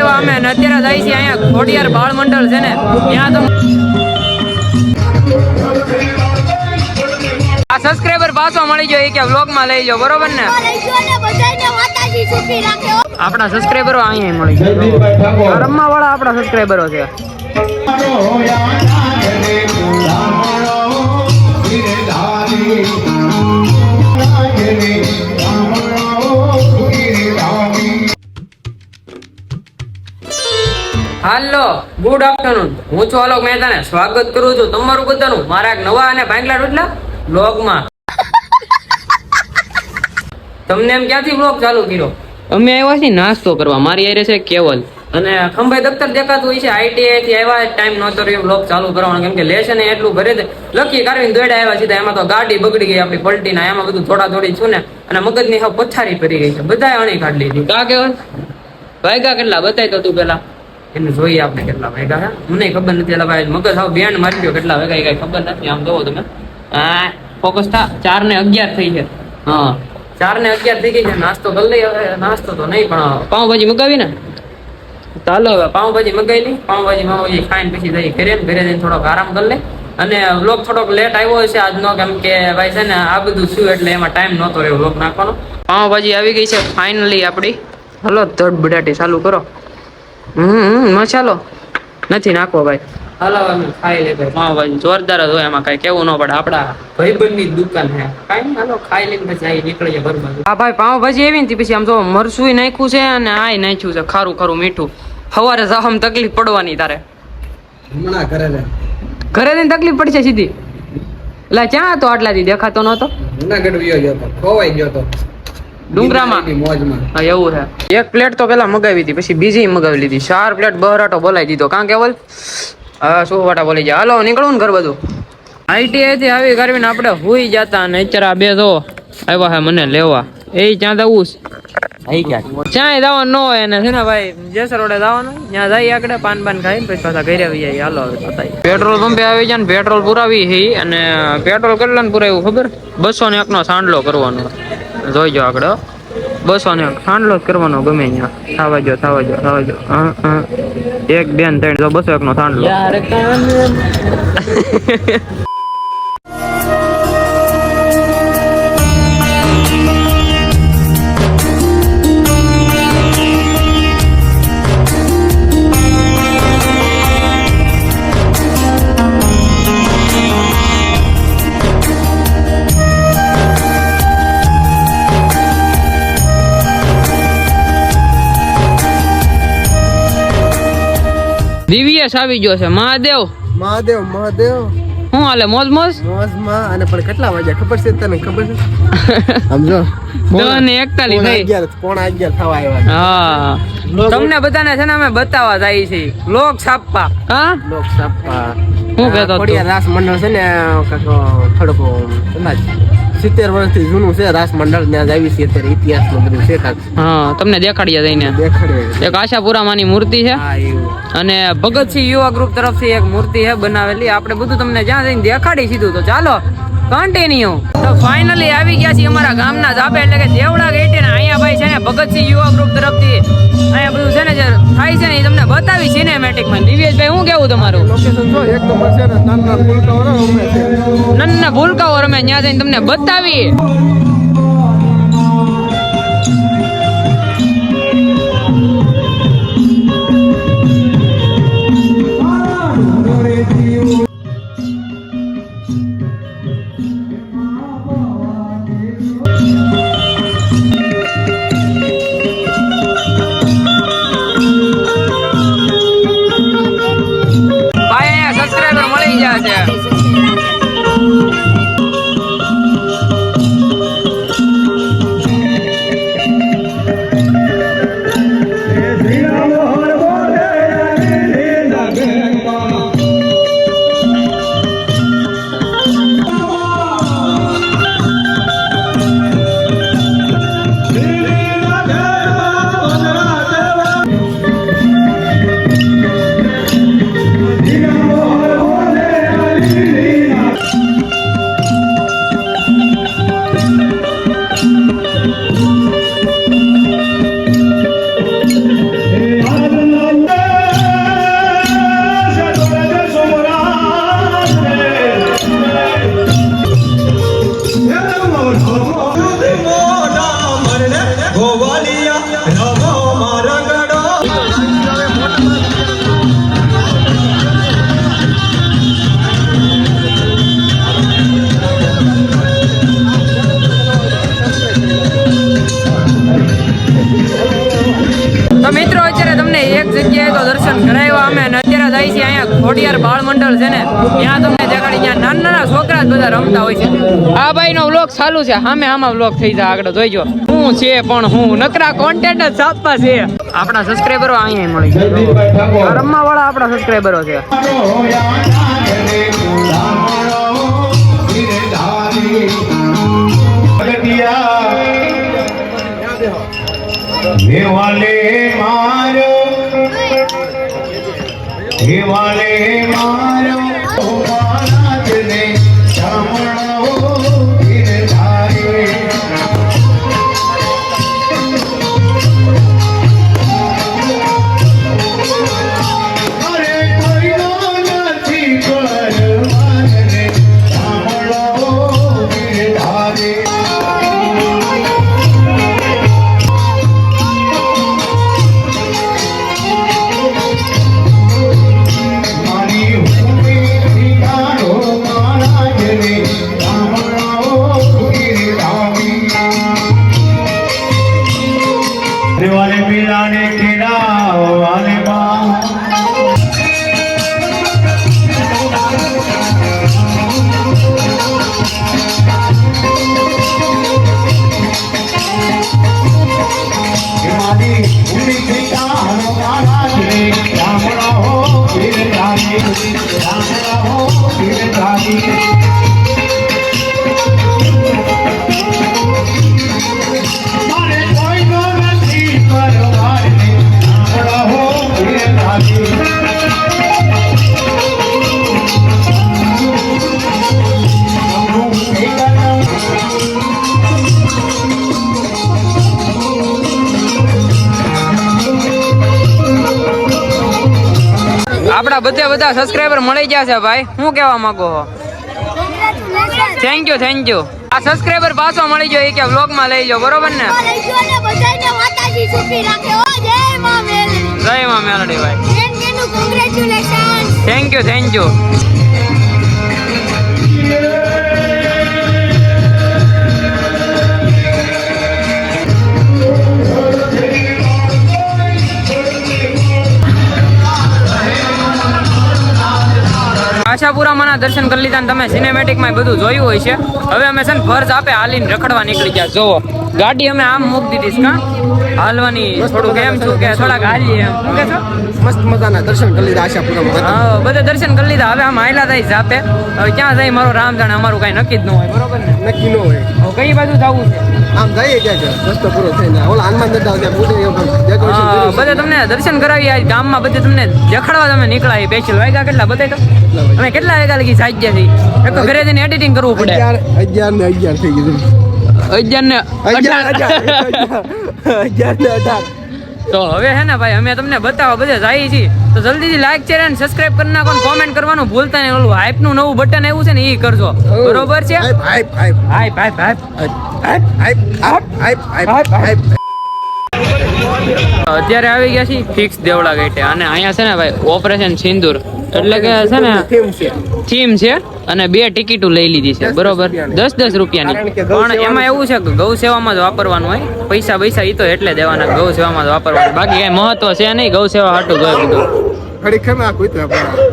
કરવા અમે અત્યારે જાય છે અહીંયા ખોડિયાર બાળ મંડળ છે ને ત્યાં તો આ સબસ્ક્રાઇબર પાછો મળી ગયો કે વ્લોગ માં લઈ જાઓ બરોબર ને આપણા સબસ્ક્રાઇબરો અહીંયા મળી ગયા રમવા વાળા આપણા સબસ્ક્રાઇબરો છે હાલો ગુડ આફ્ટરનૂન હું છું અલોક મહેતાને સ્વાગત કરું છું તમારું બધાનું મારા એક નવા અને ભાંગલા રોટલા વ્લોગમાં તમને એમ ક્યાંથી વ્લોગ ચાલુ કર્યો અમે આવ્યા છીએ નાસ્તો કરવા મારી આરે છે કેવલ અને ખંભાઈ દફતર દેખાતું હોય છે આઈટીઆઈ થી આવ્યા ટાઈમ નહોતો રહ્યો વ્લોગ ચાલુ કરવાનો કેમ કે લેશન એટલું ભરે લખી કાઢીને દોડ્યા આવ્યા સીધા એમાં તો ગાડી બગડી ગઈ આપણી પલટીને એમાં બધું થોડા થોડી છું ને અને મગજની હાવ પથારી ફરી ગઈ છે બધાએ અણી કાઢી લીધી કા કેવલ વાયગા કેટલા બતાય તો તું પેલા એને જોઈએ આપણે કેટલા વાગ્યા છે મને ખબર નથી એટલે ભાઈ મગજ હાવ બેન્ડ મારી ગયો કેટલા વાગ્યા કઈ ખબર નથી આમ જોવો તમે હા ફોકસ થા 4:11 થઈ છે હા 4:11 થઈ ગઈ છે નાસ્તો કરી લઈ હવે નાસ્તો તો નહીં પણ પાઉંભાજી મગાવી ને ચાલો હવે પાઉંભાજી મગાવી લઈ પાઉંભાજી ખાઈને પછી જઈ ઘરે જઈને થોડોક આરામ કરી લે અને વ્લોગ થોડોક લેટ આવ્યો છે આજનો કેમ કે ભાઈ છે ને આ બધું શું એટલે એમાં ટાઈમ નહોતો રહ્યો વ્લોગ નાખવાનો પાઉંભાજી આવી ગઈ છે ફાઇનલી આપણી હલો ધડ બટાટી ચાલુ કરો મસાલો નથી નાખવો ભાઈ હાલો અમે ખાઈ લે ભાઈ પાવભાજી જોરદાર જ હોય એમાં કઈ કેવું ન પડે આપડા ભાઈબંધની દુકાન હે કાઈ હાલો ખાઈ લઈને પછી આવી નીકળીએ ઘર બાજુ હા ભાઈ પાવભાજી આવી ને પછી આમ તો મરચું નાખ્યું છે અને આય નાખ્યું છે ખારું ખારું મીઠું સવારે જાહમ તકલીફ પડવાની તારે હમણાં ઘરે જઈને તકલીફ પડશે સીધી એટલે ક્યાં હતો આટલાથી દેખાતો નતો જુનાગઢ ગયો હતો ખોવાઈ ગયો હતો ડુંગરામાં હા એવું છે એક પ્લેટ તો પેલા મગાવી હતી પછી બીજી મગાવી લીધી 4 પ્લેટ બહરાટો બોલાવી દીધો કાં કેવલ હા શું વાટા બોલી જાય હાલો નીકળવું ને ઘર બધું આઈટીઆઈ થી આવી કરવીને આપણે હુઈ જતા અને અત્યારે આ બે જો આવ્યા હે મને લેવા એ ત્યાં જવું ક્યાંય જવાનું ન હોય એને છે ને ભાઈ જેસર રોડે જવાનું ત્યાં જઈ આગળ પાન ખાઈ પછી પાછા ઘરે આવી જાય હાલો પેટ્રોલ પંપે આવી જાય ને પેટ્રોલ પુરાવી અને પેટ્રોલ કેટલા ને પુરાવ્યું ખબર 201 નો સાંડલો કરવાનો જોઈજો આગળ 201 સાંડલો જ કરવાનો ગમે ત્યાં થવા જો 1 2 3 201 નો સાંડલો દિવ્યેશ આવી ગયો છે મહાદેવ હું હાલે મોજમાં અને પણ કેટલા વાગ્યા ખબર છે તને ખબર છે સમજો 10:41 થઈ 11:11 થવા આવ્યા હા તમને બધાને છે ને અમે બતાવવા જાય છે લોક છાપા હું કહેતો ખોડિયાર રાસ મંડળ છે ને થોડુંક સમાજ 70 વર્ષથી જૂનું છે રાસ મંડળ ત્યાં આવી છે અત્યારે ઇતિહાસનું બધું છે હા તમને દેખાડીએ જઈને એક આશાપુરામાંની મૂર્તિ છે અને ભગતસિંહ યુવા ગ્રુપ તરફથી એક મૂર્તિ છે બનાવેલી આપણે બધું તમને જ્યાં જઈને દેખાડી સીધું તો ચાલો કન્ટિન્યુ તો ફાઇનલી આવી ગયા છીએ અમારા ગામના ધાબે એટલે કે દેવડા ગેટે ને અહીંયા ભાઈ છે ને ભગતસિંહ યુવા ગ્રુપ તરફથી અહીંયા બધું છે ને જે થાય છે ને એ તમને બતાવી સિનેમેટિક માં દિવ્યેશભાઈ શું કેવું તમારું લોકેશન જો એક નંબર છે ને નાના ભૂલકાઓ રમે છે નાના ભૂલકાઓ રમે ત્યાં જઈને તમને બતાવી જગ્યાએ તો દર્શન કરાવ્યા અમે, અને અત્યારે જાય છે અહીંયા ખોડિયાર બાળ મંડળ છે ને ત્યાં તમને દેખાડી, ત્યાં નાના નાના છોકરા જ બધા રમતા હોય છે. આ ભાઈ નો વ્લોગ ચાલુ છે, સામે આમાં વ્લોગ થઈ જાય આગળ જોઈજો. હું છે પણ હું નકરા કોન્ટેન્ટ જ છાપવા છે. આપણા સબસ્ક્રાઈબરો અહીંયા મળી જાય, રમવા વાળા આપણા સબસ્ક્રાઈબરો છે. વાલે મારો મહારાજને સાંભળો ગિરધારી. અરે કોઈનો નથી પરવાનને સાંભળો ગિરધારી. वाले मिलाने के नाम वाले माँ हिमालय भूमि के कान महाराज राम रहो गिरधारी राम रहो गिरधारी. આપડા બધા સબસ્ક્રાઈબર મળી ગયા છે ભાઈ, શું કહેવા માંગો છો? Thank you. આ સબસ્ક્રાઈબર પાછો મળી ગયો, એ કે વ્લોગ માં લઈ જાઓ, બરોબર ને? જય માં મેલડી ભાઈ, થેન્ક યુ. આશાપુરામાંના દર્શન કરી લીધા, તમે સિનેમેટિક માં બધું જોયું હોય છે. હવે અમે છે ને ફર્જ આપે હાલીને રખડવા નીકળી ગયા. જોવો ગાડી અમે આમ મૂકી દીધી કા હાલવાની, થોડુંક એમ છું કે થોડાક હાલીએ એમ. શું કે છો? મસ્ત મજાના દર્શન કરી લીધા આશાપુરામાં. હા, બધા દર્શન કરી લીધા. હવે આમ હાયલા થાય જાપે. હવે ક્યાં જાય મારો રામ જાણે, અમારું કઈ નક્કી જ ન હોય, બરોબર ને? નક્કી ન હોય. હવે કઈ બાજુ જવું છે? આમ જઈએ ક્યાં રસ્તો પૂરો થઈને ઓલા હનુમાન દાદા ત્યાં પૂરી બધા તમને દર્શન કરાવી. આજ ગામમાં બધે તમને દેખાડવા તમે નીકળ્યા. સ્પેશિયલ વાગ્યા કેટલા બધા તો અમે કેટલા વાગ્યા લગી સાઈ ગયા છીએ. એક તો ઘરે જઈને એડિટિંગ કરવું પડે. 11 ને 11 થઈ ગયું. 11 ને 18 તો હવે હે ને ભાઈ અમે તમને બતાવવા બધે જઈએ છીએ. તો જલ્દીથી લાઈક શેર અને સબસ્ક્રાઇબ કરી નાખો, કોમેન્ટ કરવાનું ભૂલતા નહીં. ઓલું હાઈપ નું નવું બટન આવ્યું છે ને એ કરજો, બરોબર છે? અત્યારે આવી ગયા છીએ ફિક્સ દેવડા ગેટે, અને અહીંયા છે ને ભાઈ ઓપરેશન સિંદૂર એટલે કે છે ને થીમ છે, અને 2 ટિકિટો લઈ લીધી છે, બરોબર? 10-10 રૂપિયાની. પણ એમાં એવું છે કે ગૌ સેવામાં જ વાપરવાનું હોય, પૈસા એ તો એટલે દેવાના, ગૌ સેવામાં જ વાપરવાનું. બાકી કઈ મહત્વ છે નહીં, ગૌ સેવા હાટું જોઈ બધું.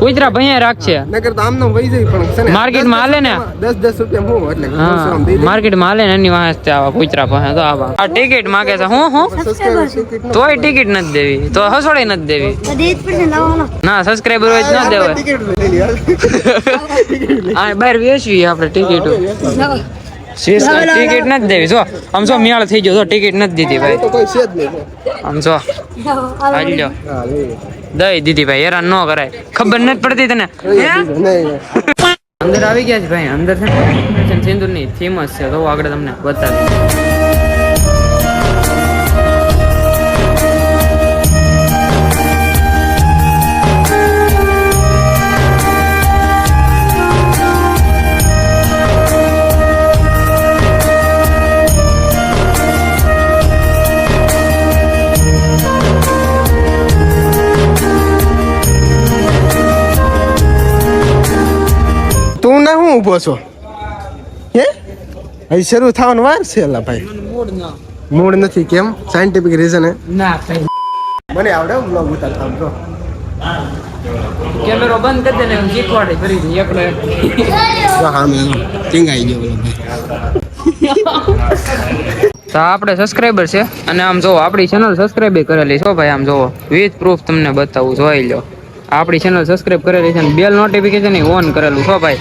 કુતરા ભૈયા રાખશે માર્કેટમાં હાલે ને 10-10 રૂપિયા એટલે માર્કેટમાં હાલે ને એની વાંચતે આવા કુતરા પાસે તો આવા આ ટિકિટ માંગે છે. હું તોય ટિકિટ નથી દેવી, તો હસોડી નથી દેવી. ના સબસ્ક્રાઈબર હોય ન દેવાય. આ બહાર વેચવી આપણે ટિકિટ, ટિકિટ નથી દેવી. જો આમ જો મેળ થઈ ગયો, ટિકિટ નથી દીધી ભાઈ. આમ જો હાલ્યો દઈ દીધી ભાઈ, હેરાન ન કરાય. ખબર નથી પડતી તને? અંદર આવી ગયા છે ભાઈ, અંદર છે ને સિંદૂર ની થીમ જ છે, તો આગળ તમને બતાવી. તું ના હું ઊભો છો? હે હજી શરૂ થવાનું વાર છે. એલા ભાઈ મૂડ નથી. કેમ? સાયન્ટિફિક રીઝન હે? ના કઈ મને આવડે બ્લોગ ઉતારતા આમ જો કેમેરો બંધ કરી દે ને શીખવાડે કરી દે એકલો એક. જો હા મેં ટીંગાઈ ગયો બોલો ભાઈ તો આપણે સબસ્ક્રાઈબર છે અને આમ જોવો આપણી ચેનલ સબસ્ક્રાઈબ કરેલી છે હો ભાઈ. આમ જોવો વિથ પ્રૂફ તમને બતાવું, જોઈ લો. આપણી ચેનલ સબસ્ક્રાઇબ કરેલી છે અને બેલ નોટિફિકેશન ઓન કરેલું છો ભાઈ.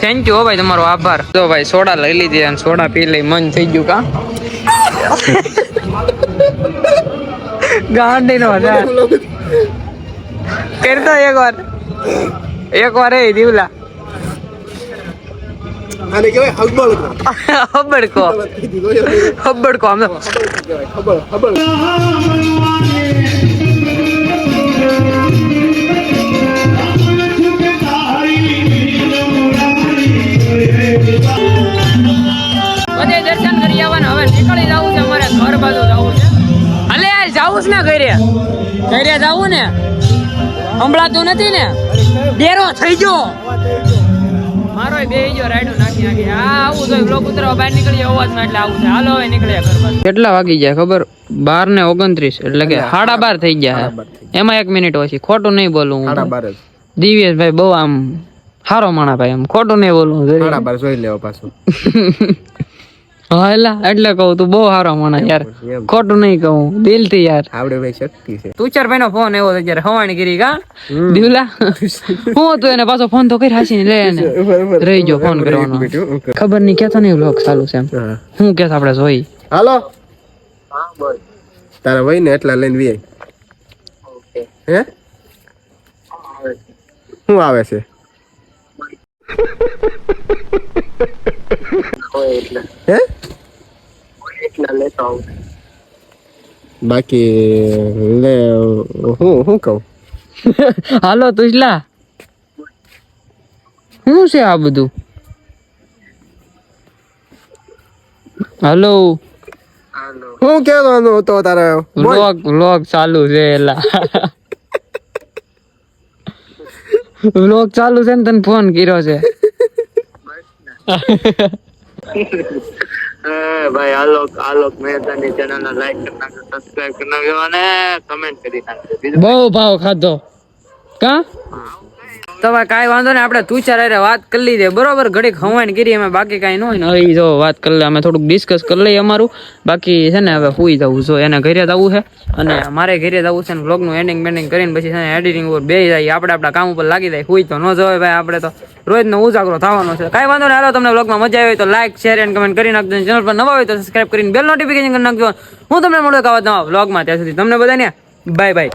થેન્ક યુ હો ભાઈ, તમારો આભાર. જો ભાઈ સોડા લઈ લીધી અને સોડા પી લઈ મન થઈ ગયું કા ગાંડી નો કરતો એક વાર એ દીવલા આને કહેવાય હબળકો હબડકો આમ ખબર બધે દર્શન કરી આવવાના. હવે નીકળી જવું છે, અમારે ઘર બાજુ જવું છે. અલે જાવું છે ને ઘરે જવું ને, સંભળાતું નથી ને, ડેરો થઈ ગયો મારો બે ગયો રાઈડું નાખી આવું જોઈએ બ્લોક ઉતરવા બહાર નીકળી અવાજમાં એટલે આવું છે. હાલો હવે નીકળ્યા ઘર બાજુ. કેટલા વાગી જાય ખબર? 12:29 એટલે કે 12:30 થઈ ગયા. એમાં 1 મિનિટ ઓછી. ખોટું નહીં બોલું હું. દિવ્યેશભાઈ બહુ આમ સારો માણા ભાઈ, આમ ખોટું નહીં બોલું. 12:30 જોઈ લેવો પાછું. હા એટલે કહું તું બહુ સારો માણા યાર, ખોટું નહીં કહું દિલથી યાર. આવડે ભાઈ શક્તિ છે. તુષારભાઈ નો ફોન એવો અત્યારે હવાણી ગીરી કા દીવલા હું તો એને પાછો ફોન તો કરી હાસી લે એને રહી ગયો ફોન કરવાનો. ખબર નહીં કેતો નહીં વ્લોગ ચાલુ છે એમ. હું કે આપણે જોઈ. હાલો તારા ભાઈ ને એટલા લઈને વી હે શું આવે છે? હે બાકી લે હું કહું હાલો તુજલા શું છે આ બધું? હાલો હું કહેવાનો હતો તારે? વ્લોગ ચાલુ છે એલા વ્લોગ ચાલુ છે ને તને ફોન કર્યો છે. ભાઈ આલોક મહેતાની ચેનલને લાઈક કરી નાખજો, સબસ્ક્રાઇબ કરી નાખજો અને કમેન્ટ કરી નાખજો. બહુ ભાવ ખાધો કા તો ભાઈ કાંઈ વાંધો ને, આપણે તુષાર હારે વાત કરી લીધી બરોબર. ઘડીક હવાઈને કરી અમે, બાકી કાંઈ ન હોય ને. હવે જો વાત કરી લે, અમે થોડુંક ડિસ્કસ કરી લઈએ અમારું. બાકી છે ને હવે સુઈ જવું જો, એને ઘરે જવું છે અને મારે ઘરે જવું છે ને. વ્લોગનું એન્ડિંગ બેન્ડિંગ કરીને પછી છે ને એડિટિંગ ઉપર બે જાય, આપણે આપણા કામ ઉપર લાગી જાય. સુઈ તો ન જવાય ભાઈ, આપણે તો રોજનો ઉજાગરો થવાનો છે. કાંઈ વાંધો નહીં. હાલો તમને વ્લોગમાં મજા આવી તો લાઈક શેર એન્ડ કમેન્ટ કરી નાખજો. ચેનલ પર નવા હોય તો સબસ્ક્રાઇબ કરીને બેલ નોટિફિકેશન કરી નાખજો. હું તમને મળું એક આવા નવા વ્લોગમાં. ત્યાં સુધી તમને બધાને બાય બાય.